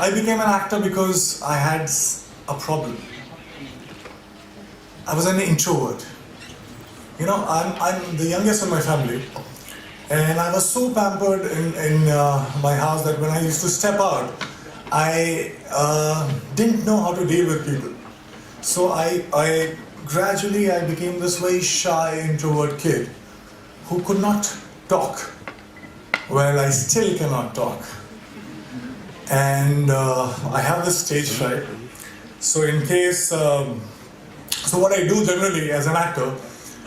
I became an actor because I had a problem. I was an introvert. You know, I'm the youngest in my family, and I was so pampered in my house that when I used to step out, I didn't know how to deal with people. So I gradually became this very shy introvert kid who could not talk. Well, I still cannot talk. And I have this stage fright. So in case, so what I do generally as an actor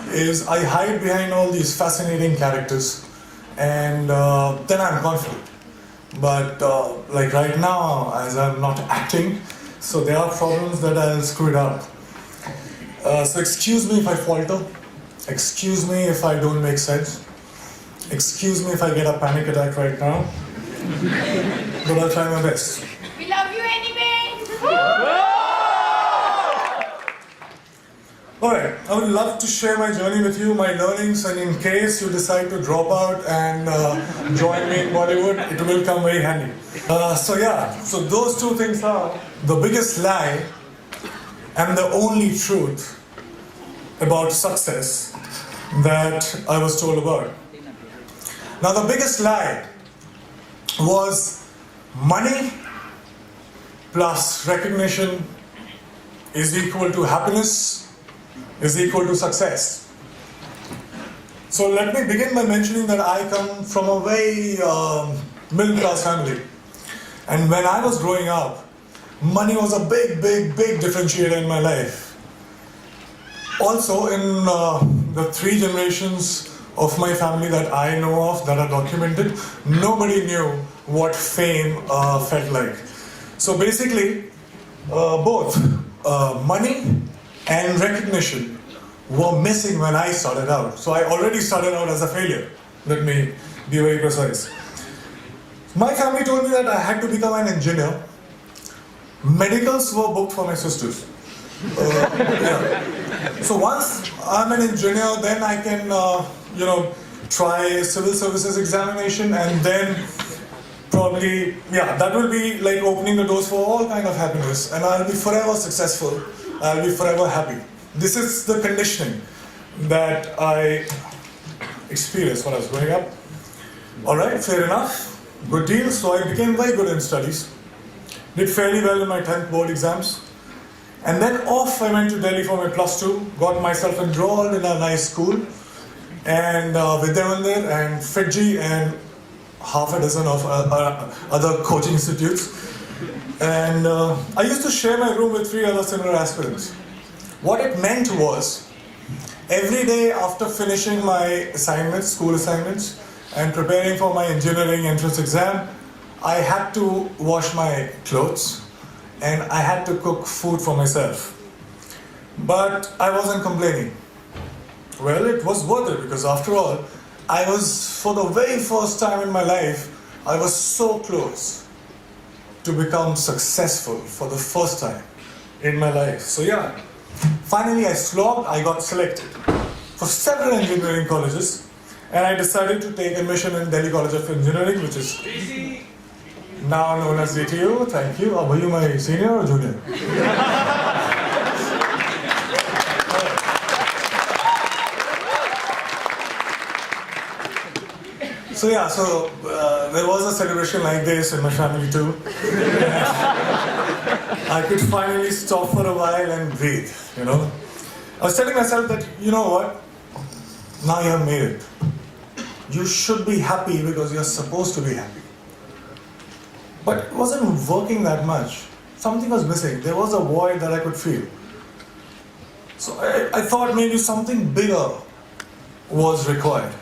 is I hide behind all these fascinating characters, and then I'm confident. But like right now, as I'm not acting, so there are problems that I'll screw it up. So excuse me if I falter, excuse me if I don't make sense, excuse me if I get a panic attack right now, but I'll try my best. We love you anyway! Alright, I would love to share my journey with you, my learnings, and in case you decide to drop out and join me in Bollywood, it will come very handy. So those two things are the biggest lie and the only truth about success that I was told about. Now the biggest lie was money plus recognition is equal to happiness, is equal to success. So let me begin by mentioning that I come from a very middle class family. And when I was growing up, money was a big differentiator in my life. Also, in the 3 generations of my family that I know of that are documented, nobody knew what fame felt like. So basically, both money and recognition were missing when I started out. So I already started out as a failure. Let me be very precise. My family told me that I had to become an engineer. Medicals were booked for my sisters. So once I'm an engineer, then I can, try civil services examination, and then probably, that will be like opening the doors for all kind of happiness, and I'll be forever successful. I'll be forever happy. This is the conditioning that I experienced when I was growing up. Alright, fair enough. Good deal. So I became very good in studies. Did fairly well in my 10th board exams. And then off I went to Delhi for my +2, got myself enrolled in a nice school, and Vidyamandir and Fiji and half a dozen of other coaching institutes. And I used to share my room with 3 other similar aspirants. What it meant was, every day after finishing my assignments, school assignments, and preparing for my engineering entrance exam, I had to wash my clothes and I had to cook food for myself. But I wasn't complaining. Well, it was worth it, because after all, I was, for the very first time in my life, I was so close to become successful for the first time in my life. So finally I slogged, I got selected for several engineering colleges, and I decided to take admission in Delhi College of Engineering, which is now known as DTU. Thank you. Were you my senior or junior? So there was a celebration like this in my family too. I could finally stop for a while and breathe, I was telling myself that, you know what, now you have made it. You should be happy because you're supposed to be happy. But it wasn't working that much. Something was missing. There was a void that I could feel. So I thought maybe something bigger was required.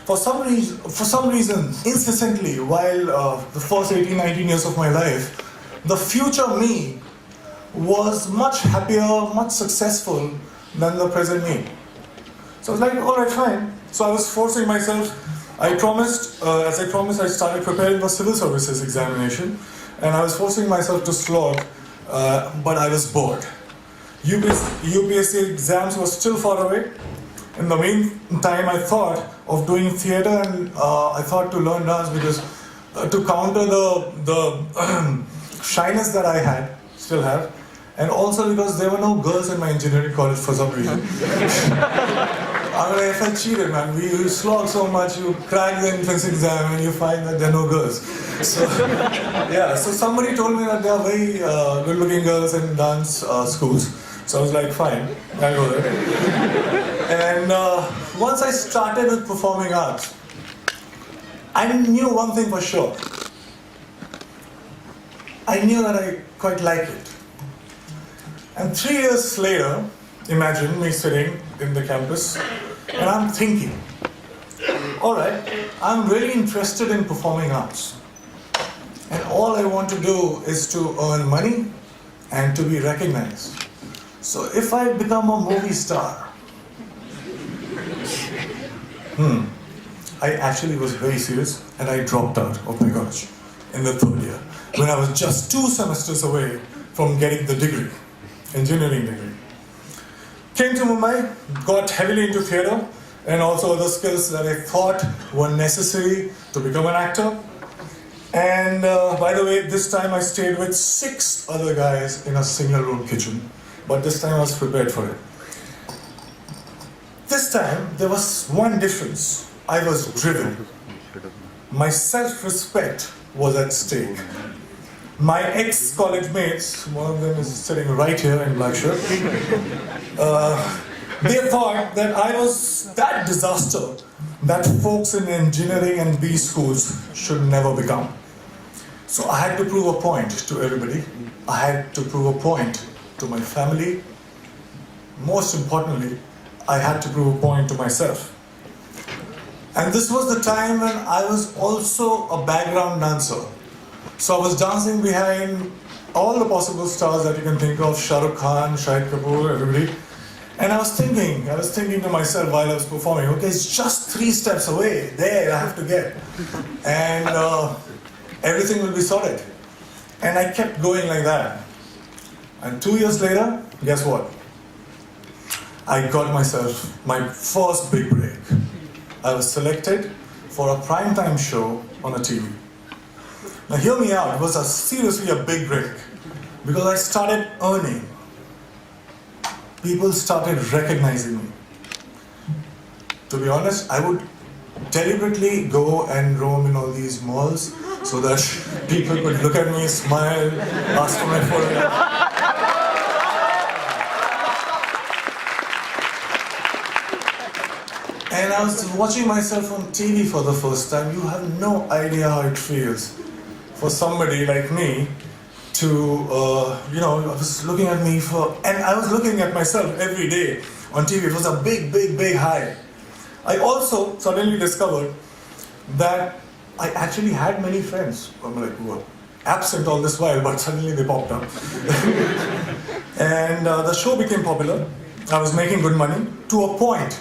For some reason, incessantly, while the first 18, 19 years of my life, the future me was much happier, much successful than the present me. So I was like, alright, fine. So I was forcing myself. I promised, I started preparing for civil services examination, and I was forcing myself to slog, but I was bored. UPSC exams were still far away. In the meantime, I thought of doing theatre, and I thought to learn dance, because to counter the shyness that I had, still have, and also because there were no girls in my engineering college for some reason. I felt cheated, man. You slog so much, you crack the entrance exam, and you find that there are no girls. So, yeah, so somebody told me that there are very good-looking girls in dance schools. So I was like, fine, I'll go there. And once I started with performing arts, I knew one thing for sure. I knew that I quite liked it. And 3 years later, imagine me sitting in the campus, and I'm thinking, all right, I'm really interested in performing arts. And all I want to do is to earn money and to be recognized. So if I become a movie star, I actually was very serious and I dropped out of my college in the 3rd year when I was just 2 semesters away from getting the degree, engineering degree. Came to Mumbai, got heavily into theatre and also other skills that I thought were necessary to become an actor. And by the way, this time I stayed with 6 other guys in a single room kitchen. But this time I was prepared for it. This time there was one difference. I was driven. My self-respect was at stake. My ex-college mates, one of them is sitting right here in black shirt, they thought that I was that disaster that folks in engineering and B schools should never become. So I had to prove a point to everybody. I had to prove a point to my family. Most importantly, I had to prove a point to myself. And this was the time when I was also a background dancer. So I was dancing behind all the possible stars that you can think of, Shah Rukh Khan, Shahid Kapoor, everybody. And I was thinking to myself while I was performing, okay, it's just 3 steps away, there I have to get. And everything will be sorted. And I kept going like that. And 2 years later, guess what? I got myself my first big break. I was selected for a primetime show on a TV. Now hear me out, it was seriously a big break because I started earning. People started recognizing me. To be honest, I would deliberately go and roam in all these malls so that people could look at me, smile, ask for my photograph. And I was watching myself on TV for the first time. You have no idea how it feels for somebody like me to, I was looking at me and I was looking at myself every day on TV. It was a big, big, big high. I also suddenly discovered that I actually had many friends. I'm like, who were absent all this while, but suddenly they popped up. And the show became popular. I was making good money to a point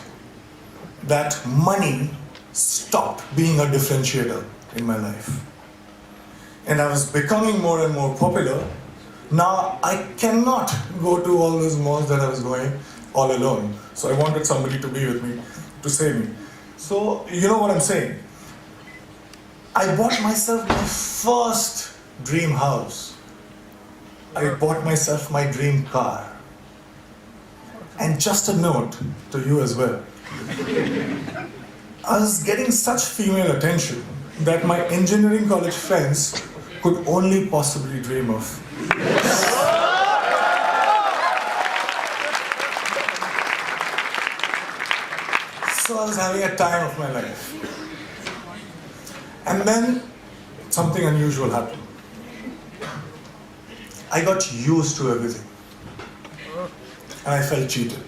that money stopped being a differentiator in my life. And I was becoming more and more popular. Now I cannot go to all those malls that I was going all alone. So I wanted somebody to be with me, to save me. So you know what I'm saying? I bought myself my first dream house. I bought myself my dream car. And just a note to you as well. I was getting such female attention that my engineering college friends could only possibly dream of. So I was having a time of my life. And then something unusual happened. I got used to everything. And I felt cheated.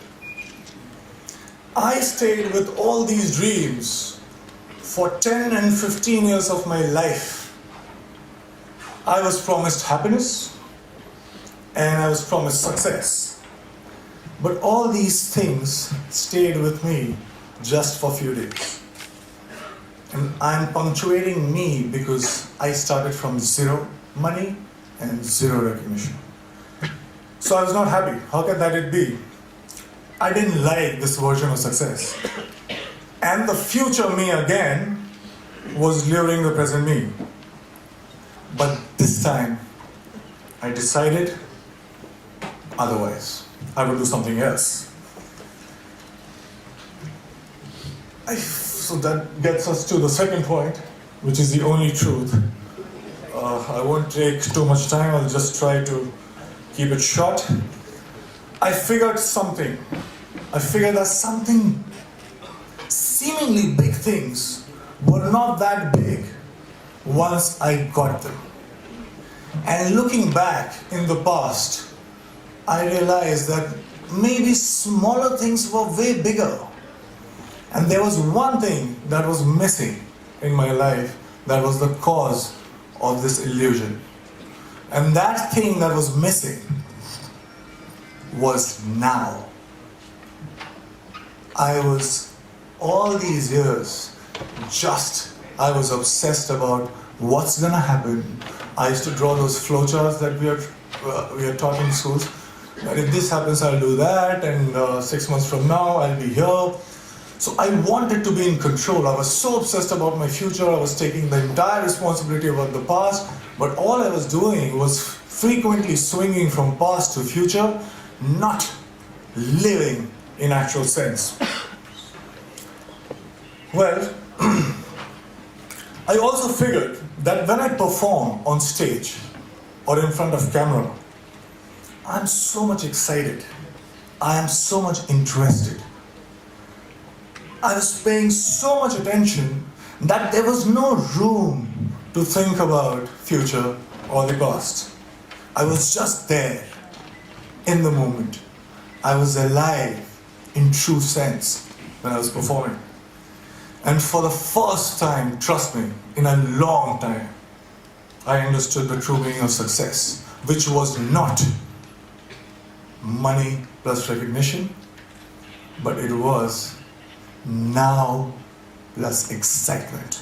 I stayed with all these dreams for 10 and 15 years of my life. I was promised happiness and I was promised success. But all these things stayed with me just for a few days. And I'm punctuating me because I started from 0 money and 0 recognition. So I was not happy. How can that it be? I didn't like this version of success. And the future me again was luring the present me. But this time, I decided otherwise. I would do something else. So that gets us to the second point, which is the only truth. I won't take too much time, I'll just try to keep it short. I figured that something, seemingly big things, were not that big once I got them. And looking back in the past, I realized that maybe smaller things were way bigger. And there was one thing that was missing in my life that was the cause of this illusion. And that thing that was missing was now. I was, all these years, I was obsessed about what's gonna happen. I used to draw those flowcharts that we are taught in schools. And if this happens, I'll do that, and 6 months from now, I'll be here. So I wanted to be in control. I was so obsessed about my future. I was taking the entire responsibility about the past, but all I was doing was frequently swinging from past to future, not living in actual sense. Well, I also figured that when I perform on stage or in front of camera, I'm so much excited. I am so much interested. I was paying so much attention that there was no room to think about future or the past. I was just there, in the moment. I was alive in true sense when I was performing. And for the first time, trust me, in a long time, I understood the true meaning of success, which was not money plus recognition, but it was now plus excitement.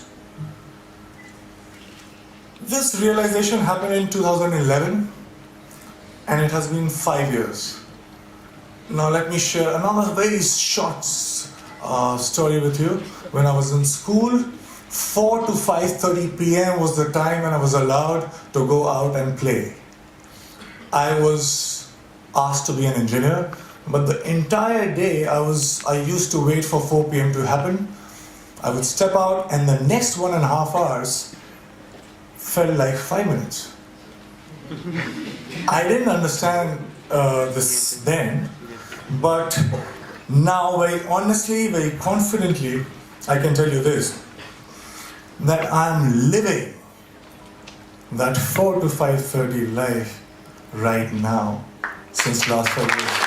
This realization happened in 2011, and it has been 5 years. Now let me share another very short story with you. When I was in school, 4 to 5:30 p.m. was the time when I was allowed to go out and play. I was asked to be an engineer, but the entire day I used to wait for 4 p.m. to happen. I would step out, and the next 1.5 hours felt like 5 minutes. I didn't understand this then, but now very honestly, very confidently, I can tell you this, that I'm living that 4 to 5:30 life right now since last 5 years.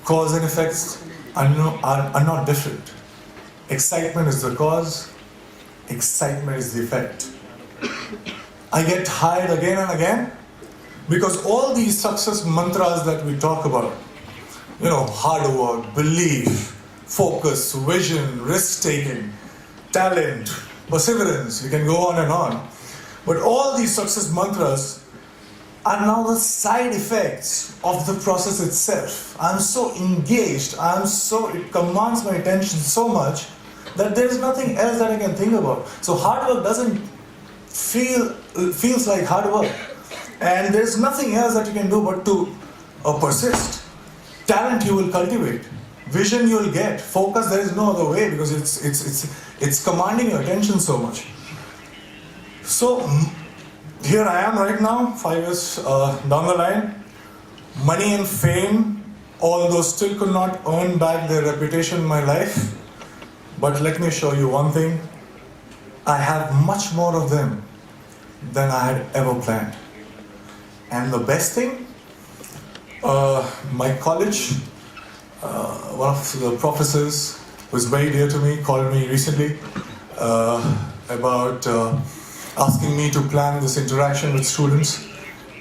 Cause and effects are not different. Excitement is the cause, excitement is the effect. I get tired again and again because all these success mantras that we talk about, hard work, belief, focus, vision, risk-taking, talent, perseverance, you can go on and on. But all these success mantras are now the side effects of the process itself. I'm so engaged, it commands my attention so much that there is nothing else that I can think about. So hard work doesn't feels like hard work. And there's nothing else that you can do but to persist. Talent you will cultivate. Vision you will get. Focus, there is no other way because it's commanding your attention so much. So here I am right now, 5 years down the line. Money and fame, although still could not earn back their reputation in my life. But let me show you one thing. I have much more of them than I had ever planned. And the best thing, my college, one of the professors who is very dear to me called me recently about asking me to plan this interaction with students,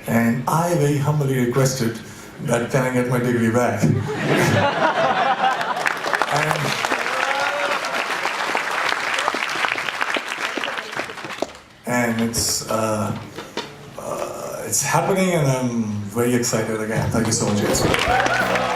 and I very humbly requested that can I get my degree back. and it's happening, and I'm very excited again. Thank you so much, guys.